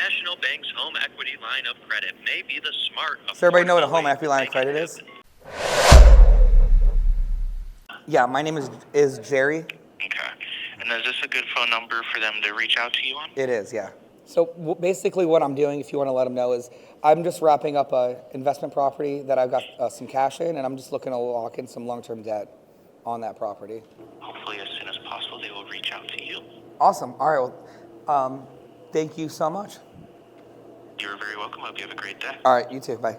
National Bank's home equity line of credit may be the smart. Does everybody know what a home equity line of credit is? Yeah, my name is Jerry. Okay. And is this a good phone number for them to reach out to you on? It is, yeah. So basically what I'm doing, if you want to let them know, is I'm just wrapping up an investment property that I've got some cash in, and I'm just looking to lock in some long-term debt on that property. Hopefully as soon as possible they will reach out to you. Awesome. All right. Well, thank you so much. You're very welcome. I hope you have a great day. All right. You too. Bye.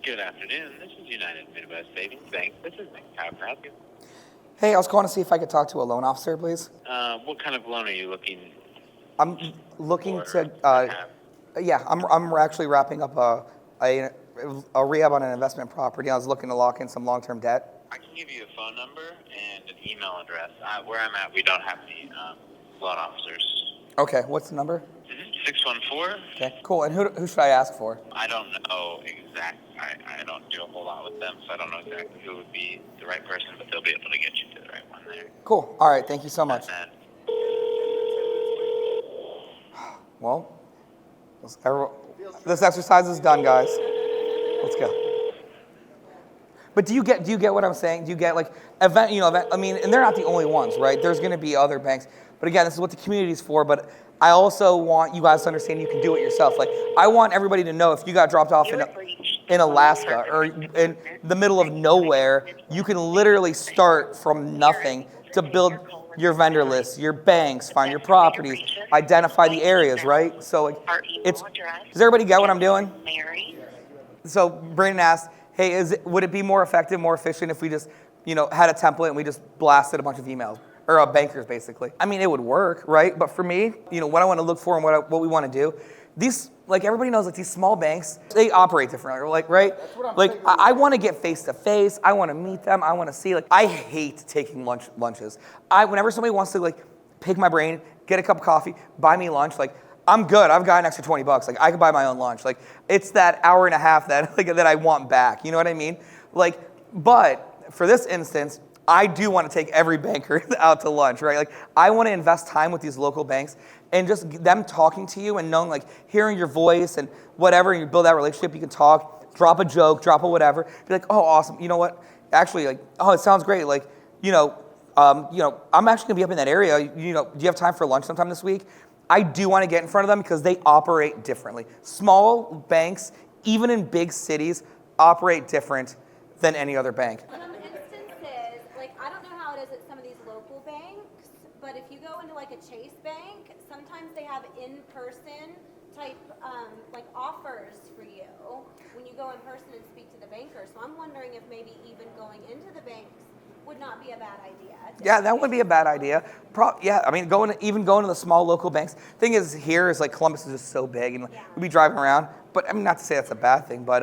Good afternoon. This is United Midwest Savings Bank. This is Nick. How can I help you? Hey, I was calling to see if I could talk to a loan officer, please. What kind of loan are you looking? I'm looking to. Yeah, I'm actually wrapping up a rehab on an investment property. I was looking to lock in some long-term debt. I can give you a phone number and an email address. Where I'm at, we don't have any loan officers. Okay, what's the number? 614. Okay, cool. And who should I ask for? I don't know exact. I don't do a whole lot with them, so I don't know exactly who would be the right person, but they'll be able to get you to the right one there. Cool. All right, thank you so much. Well, this exercise is done, guys. Let's go. But do you get what I'm saying? Do you get like event? I mean, and they're not the only ones, right? There's going to be other banks. But again, this is what the community is for. But I also want you guys to understand you can do it yourself. Like I want everybody to know if you got dropped off in Alaska or in the middle of nowhere, you can literally start from nothing to build your vendor list, your banks, find your properties, identify the areas, right? So like, does everybody get what I'm doing? So Brandon asked, hey, would it be more effective, more efficient if we just, had a template and we just blasted a bunch of emails? Or bankers, basically. I mean, it would work, right? But for me, what I want to look for and what we want to do, these, like everybody knows, like these small banks, they operate differently, like, right? Like, I want to get face-to-face. I want to meet them. I want to see, like, I hate taking lunches. Whenever somebody wants to, like, pick my brain, get a cup of coffee, buy me lunch, like, I'm good. I've got an extra $20. Like, I could buy my own lunch. Like, it's that hour and a half that, that I want back. You know what I mean? Like, but for this instance, I do want to take every banker out to lunch, right? Like, I want to invest time with these local banks and just them talking to you and knowing, like, hearing your voice and whatever, and you build that relationship. You can talk, drop a joke, drop a whatever. Be like, oh, awesome. You know what? Actually, like, oh, it sounds great. Like, I'm actually gonna be up in that area. Do you have time for lunch sometime this week? I do want to get in front of them because they operate differently. Small banks, even in big cities, operate different than any other bank. I don't know how it is at some of these local banks, but if you go into like a Chase Bank, sometimes they have in-person type offers for you when you go in person and speak to the banker. So I'm wondering if maybe even going into the banks would not be a bad idea. Yeah, that would be a bad idea. Yeah, I mean, going to the small local banks. Thing is, here is like Columbus is just so big, and we'd be driving around. But I mean, not to say that's a bad thing, but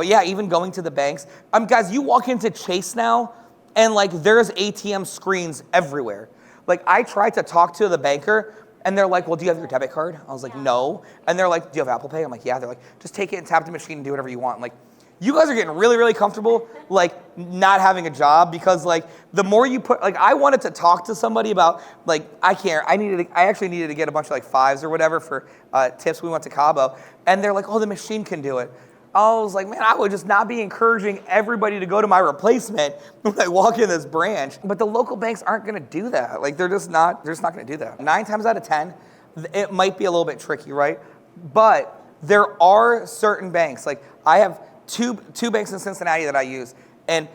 yeah, even going to the banks. Guys, you walk into Chase now, and like there's ATM screens everywhere. Like I tried to talk to the banker, and they're like, "Well, do you have your debit card?" I was like, "No." And they're like, "Do you have Apple Pay?" I'm like, "Yeah." They're like, "Just take it and tap the machine and do whatever you want." I'm like, you guys are getting really, really comfortable, like not having a job because like the more you put, like I wanted to talk to somebody about like I actually needed to get a bunch of like fives or whatever for tips. We went to Cabo, and they're like, "Oh, the machine can do it." I was like, man, I would just not be encouraging everybody to go to my replacement when I walk in this branch. But the local banks aren't going to do that. Like they're just not going to do that. 9 times out of 10, it might be a little bit tricky, right? But there are certain banks. Like I have two banks in Cincinnati that I use, and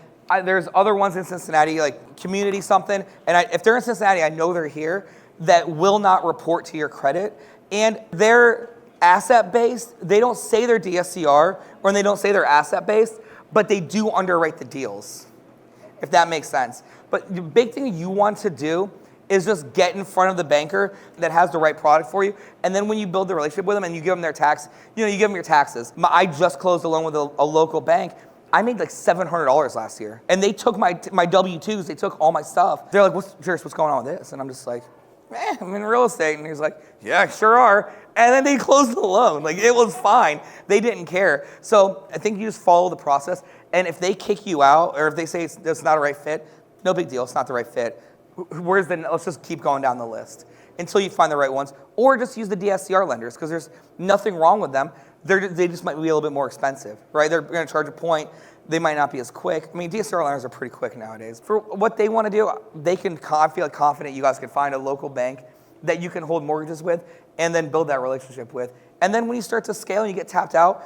there's other ones in Cincinnati, like Community something. And if they're in Cincinnati, I know they're here, that will not report to your credit, and they're asset-based. They don't say they're DSCR, or they don't say they're asset-based, but they do underwrite the deals, if that makes sense. But the big thing you want to do is just get in front of the banker that has the right product for you, and then when you build the relationship with them and you give them their tax, you give them your taxes. I just closed a loan with a local bank. I made like $700 last year, and they took my W-2s, they took all my stuff. They're like, what's going on with this? And I'm just like, I'm in real estate. And he's like, yeah, sure are. And then they closed the loan. Like, it was fine. They didn't care. So I think you just follow the process. And if they kick you out, or if they say it's not a right fit, no big deal. It's not the right fit. Let's just keep going down the list. until you find the right ones, or just use the DSCR lenders because there's nothing wrong with them. They just might be a little bit more expensive, right? They're going to charge a point. They might not be as quick. I mean, DSCR lenders are pretty quick nowadays. For what they want to do, I feel confident you guys can find a local bank that you can hold mortgages with and then build that relationship with. And then when you start to scale and you get tapped out,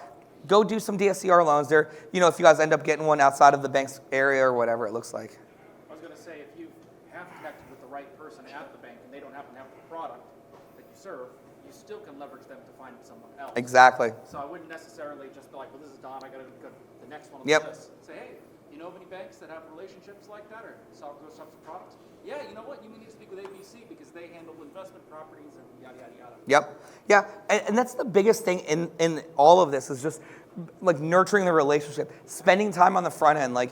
go do some DSCR loans. They're, if you guys end up getting one outside of the bank's area or whatever it looks like. I was going to say, if you have connected with the right person at the bank and they don't happen to have the product that you serve, you still can leverage them to find someone else. Exactly. So I wouldn't necessarily just be like, well, this is Don, I got to go to the next one. Yep. This. Say, hey, you know of any banks that have relationships like that or sell those types of products? Yeah, you know what? You need to speak with ABC because they handle investment properties and yada, yada, yada. Yep. Yeah, and that's the biggest thing in all of this is just like nurturing the relationship, spending time on the front end. Like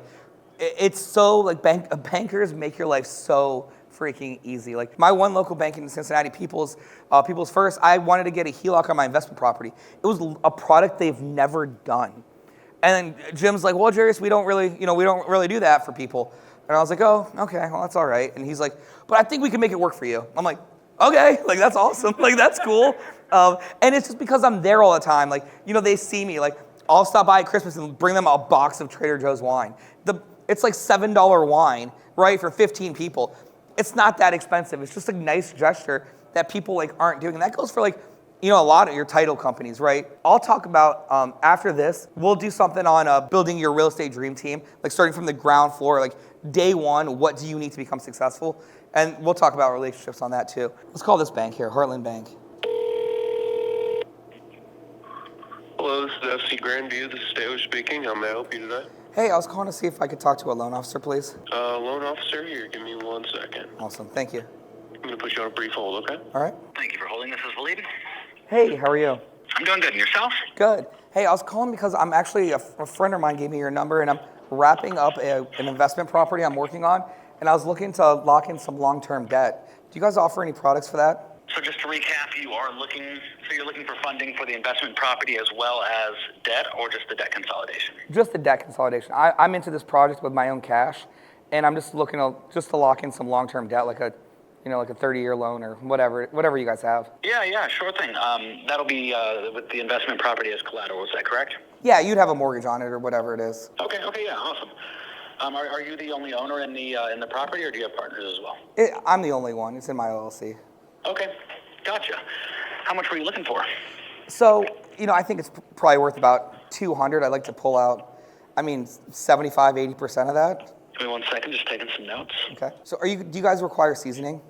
it's so like bankers make your life so freaking easy. Like my one local bank in Cincinnati, People's First, I wanted to get a HELOC on my investment property. It was a product they've never done. And then Jim's like, well, Jarius, we don't really do that for people. And I was like, oh, okay, well, that's all right. And he's like, but I think we can make it work for you. I'm like, okay, like that's awesome, like that's cool. And it's just because I'm there all the time. Like, they see me. Like, I'll stop by at Christmas and bring them a box of Trader Joe's wine. It's like $7 wine, right, for 15 people. It's not that expensive. It's just a nice gesture that people like aren't doing. And that goes for like, a lot of your title companies, right? I'll talk about, after this, we'll do something on building your real estate dream team, like starting from the ground floor, like day one, what do you need to become successful? And we'll talk about relationships on that too. Let's call this bank here, Heartland Bank. Hello, this is FC Grandview. This is Taylor speaking. How may I help you today? Hey, I was calling to see if I could talk to a loan officer, please. Loan officer here. Give me 1 second. Awesome, thank you. I'm going to put you on a brief hold, okay? All right. Thank you for holding. This is Valid. Hey, how are you? I'm doing good. And yourself? Good. Hey, I was calling because I'm actually, a friend of mine gave me your number and I'm wrapping up an investment property I'm working on and I was looking to lock in some long-term debt. Do you guys offer any products for that? So just to recap, you're looking for funding for the investment property as well as debt or just the debt consolidation? Just the debt consolidation. I'm into this project with my own cash and I'm just looking to lock in some long-term debt like a 30-year loan or whatever you guys have. Yeah, sure thing. That'll be with the investment property as collateral. Is that correct? Yeah, you'd have a mortgage on it or whatever it is. Okay, yeah, awesome. Are you the only owner in the property, or do you have partners as well? I'm the only one. It's in my LLC. Okay, gotcha. How much were you looking for? So, I think it's probably worth about $200. I'd like to pull out, 75, 80% of that. Give me 1 second, just taking some notes. Okay. So do you guys require seasoning?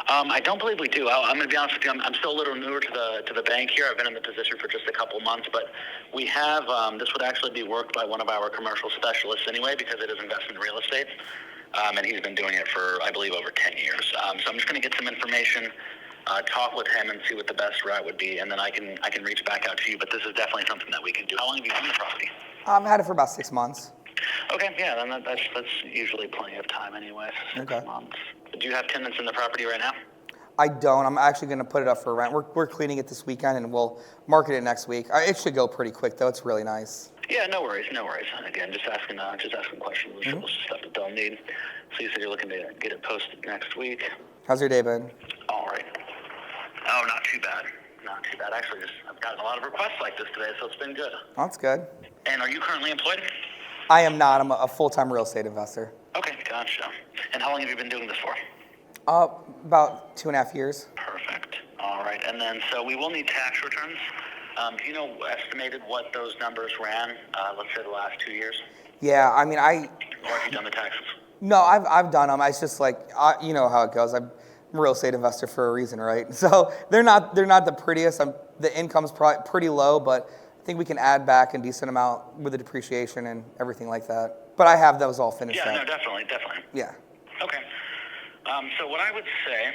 I don't believe we do. I'm going to be honest with you. I'm still a little newer to the bank here. I've been in the position for just a couple months, but we have. This would actually be worked by one of our commercial specialists anyway, because it is investment real estate, and he's been doing it for I believe over 10 years. So I'm just going to get some information, talk with him, and see what the best route would be, and then I can reach back out to you. But this is definitely something that we can do. How long have you owned the property? I've had it for about 6 months. Okay, yeah, then that's usually plenty of time anyway. 6 months. Do you have tenants in the property right now? I don't. I'm actually going to put it up for rent. We're cleaning it this weekend, and we'll market it next week. It should go pretty quick, though. It's really nice. Yeah, no worries. And again, just asking questions. Mm-hmm. Stuff that they'll need. So you said you're looking to get it posted next week. How's your day been? All right. Oh, not too bad. Actually, I've gotten a lot of requests like this today, so it's been good. Oh, that's good. And are you currently employed? I am not. I'm a full-time real estate investor. Okay, gotcha. And how long have you been doing this for? About 2.5 years. Perfect. All right. And then, so we will need tax returns. Do you know estimated what those numbers ran, let's say the last 2 years? Yeah, Or have you done the taxes? No, I've done them. It's just like, you know how it goes. I'm a real estate investor for a reason, right? So they're not the prettiest. The income's probably pretty low, but I think we can add back a decent amount with the depreciation and everything like that. But I have those all finished Yeah, up. no, definitely. Yeah. Okay. So what I would say,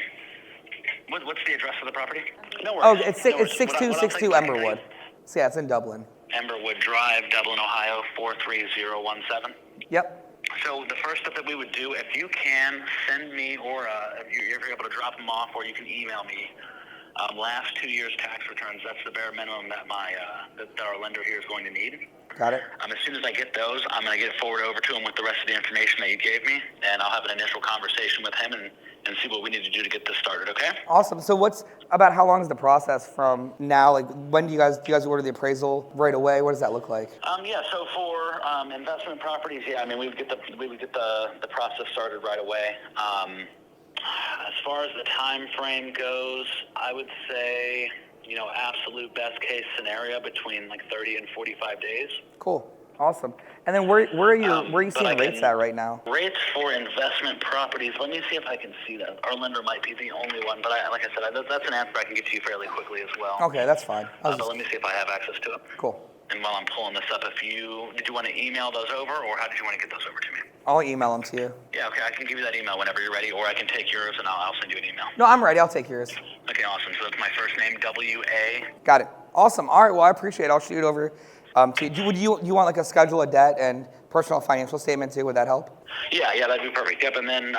what's the address of the property? No worries. Oh, it's 6262 Emberwood. So yeah, it's in Dublin. Emberwood Drive, Dublin, Ohio, 43017. Yep. So the first step that we would do, if you can send me, or if you're able to drop them off, or you can email me, last 2 years tax returns. That's the bare minimum that that our lender here is going to need. Got it. As soon as I get those, I'm going to get it forwarded over to him with the rest of the information that you gave me, and I'll have an initial conversation with him and and see what we need to do to get this started, okay? Awesome. So how long is the process from now? Like, when do you guys order the appraisal right away? What does that look like? Yeah, so for investment properties, yeah, I mean, we would get the process started right away. As far as the time frame goes, I would say, absolute best case scenario between like 30 and 45 days. Cool. Awesome. And then where are you seeing rates at right now? Rates for investment properties. Let me see if I can see that. Our lender might be the only one, but like I said, that's an answer I can get to you fairly quickly as well. Okay, that's fine. But let me see if I have access to it. Cool. And while I'm pulling this up, did you want to email those over, or how did you want to get those over to me? I'll email them to you. Yeah, okay, I can give you that email whenever you're ready, or I can take yours and I'll send you an email. No, I'm ready. I'll take yours. Okay, awesome. So it's my first name, W-A. Got it. Awesome. All right. Well, I appreciate it. I'll shoot it over to you. Would you want like a schedule of debt and personal financial statement too? Would that help? Yeah, that'd be perfect. Yep, and then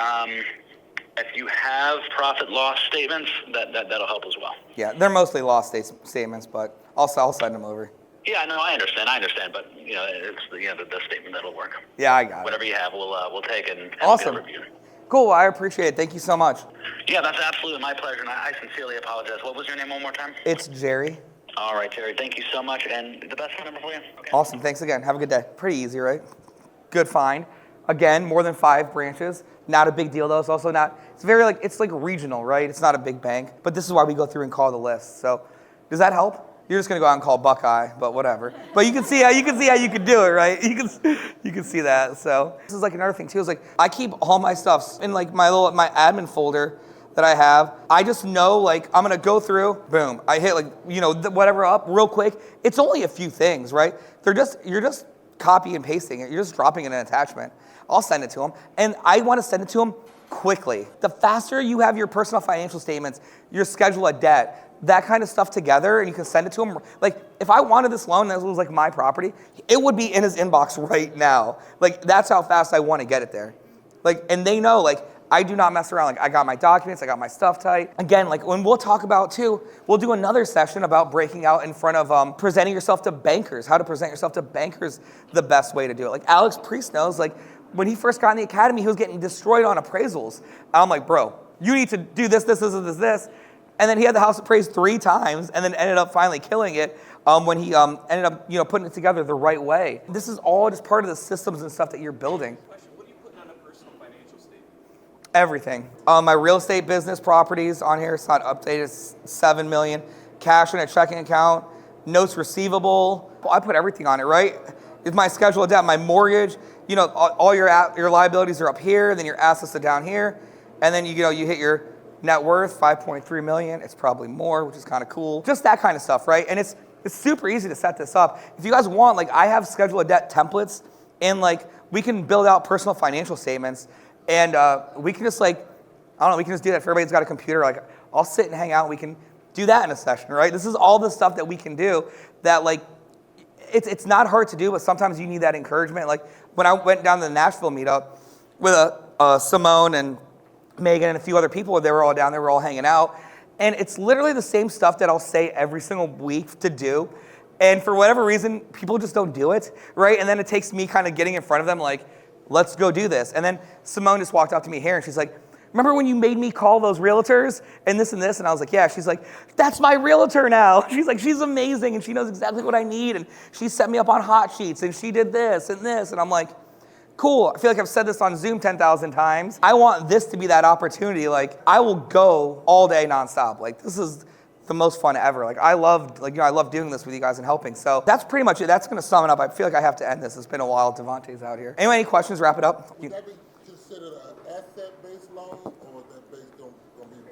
if you have profit loss statements, that'll help as well. Yeah, they're mostly loss statements, but I'll send them over. Yeah, no, I understand, but it's the statement that'll work. Yeah, I got it. Whatever you have, we'll take it and awesome. get a review. Cool. I appreciate it. Thank you so much. Yeah, that's absolutely my pleasure, and I sincerely apologize. What was your name one more time? It's Jerry. All right, Jerry. Thank you so much, and the best phone number for you. Okay. Awesome. Thanks again. Have a good day. Pretty easy, right? Good find. Again, more than 5 branches. Not a big deal though. It's also not. It's like regional, right? It's not a big bank, but this is why we go through and call the list. So, does that help? You're just gonna go out and call Buckeye, but whatever. But you can see how you can do it, right? You can see that. So this is like another thing too. Is like I keep all my stuff in like my admin folder that I have. I just know like I'm gonna go through. Boom. I hit like whatever up real quick. It's only a few things, right? You're just copy and pasting it. You're just dropping in an attachment. I'll send it to them, and I want to send it to them quickly. The faster you have your personal financial statements, your schedule of debt, that kind of stuff together, and you can send it to him. Like, if I wanted this loan, that was like my property, it would be in his inbox right now. Like, that's how fast I want to get it there. Like, and they know, like, I do not mess around. Like, I got my documents, I got my stuff tight. Again, like, when we'll talk about too, we'll do another session about breaking out in front of presenting yourself to bankers, how to present yourself to bankers, the best way to do it. Like, Alex Priest knows, like, when he first got in the academy, he was getting destroyed on appraisals. I'm like, bro, you need to do this. And then he had the house appraised 3 times and then ended up finally killing it when he ended up putting it together the right way. This is all just part of the systems and stuff that you're building. Question, what are you putting on a personal financial statement? Everything. My real estate business properties on here, it's not updated, it's $7 million. Cash in a checking account, notes receivable. I put everything on it, right? It's my schedule of debt, my mortgage. All your liabilities are up here, then your assets are down here. And then you hit your net worth, 5.3 million. It's probably more, which is kind of cool. Just that kind of stuff, right? And it's super easy to set this up. If you guys want, like, I have schedule of debt templates, and like we can build out personal financial statements, and we can just we can just do that. If everybody's got a computer, like I'll sit and hang out. And we can do that in a session, right? This is all the stuff that we can do that like it's not hard to do, but sometimes you need that encouragement. Like when I went down to the Nashville meetup with Simone and Megan and a few other people, they were all down there, we're all hanging out. And it's literally the same stuff that I'll say every single week to do. And for whatever reason, people just don't do it, right? And then it takes me kind of getting in front of them like, let's go do this. And then Simone just walked up to me here and she's like, remember when you made me call those realtors and this and this? And I was like, yeah. She's like, that's my realtor now. She's like, she's amazing and she knows exactly what I need. And she set me up on hot sheets and she did this and this. And I'm like, cool. I feel like I've said this on Zoom 10,000 times. I want this to be that opportunity. Like, I will go all day nonstop. Like, this is the most fun ever. Like, I love doing this with you guys and helping. So that's pretty much it. That's going to sum it up. I feel like I have to end this. It's been a while. Devontae's out here. Anyway, any questions? Wrap it up. Would that be considered an asset-based loan, or is that based on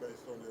based on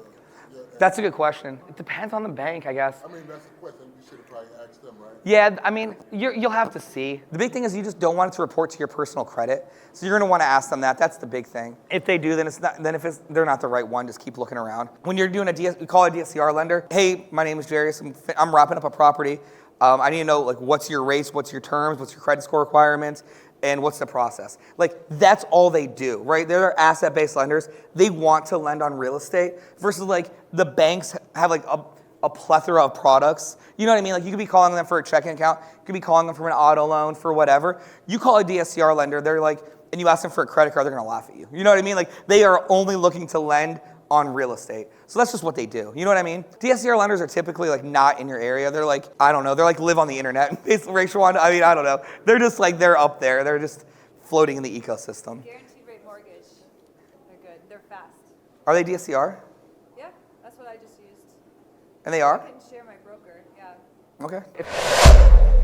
your That's a good question. It depends on the bank, I guess. I mean, that's the question you should have probably asked them, right? Yeah, I mean, you'll have to see. The big thing is you just don't want it to report to your personal credit. So you're going to want to ask them that. That's the big thing. If they do, then it's not. Then if they're not the right one, just keep looking around. When you're doing we call it a DSCR lender. Hey, my name is Jerry. I'm wrapping up a property. I need to know like what's your rates, what's your terms, what's your credit score requirements, and what's the process. Like that's all they do, right? They're asset-based lenders. They want to lend on real estate versus like the banks have like a plethora of products. You know what I mean? Like you could be calling them for a checking account. You could be calling them for an auto loan, for whatever. You call a DSCR lender, they're like, and you ask them for a credit card, they're gonna laugh at you. You know what I mean? Like they are only looking to lend on real estate. So that's just what they do. You know what I mean? DSCR lenders are typically like not in your area. They're like, I don't know, they're like live on the internet. Rachel, I mean, I don't know. They're just like, they're up there. They're just floating in the ecosystem. Guaranteed rate mortgage. They're good. They're fast. Are they DSCR? Yeah, that's what I just used. And they are? I can share my broker. Yeah. Okay.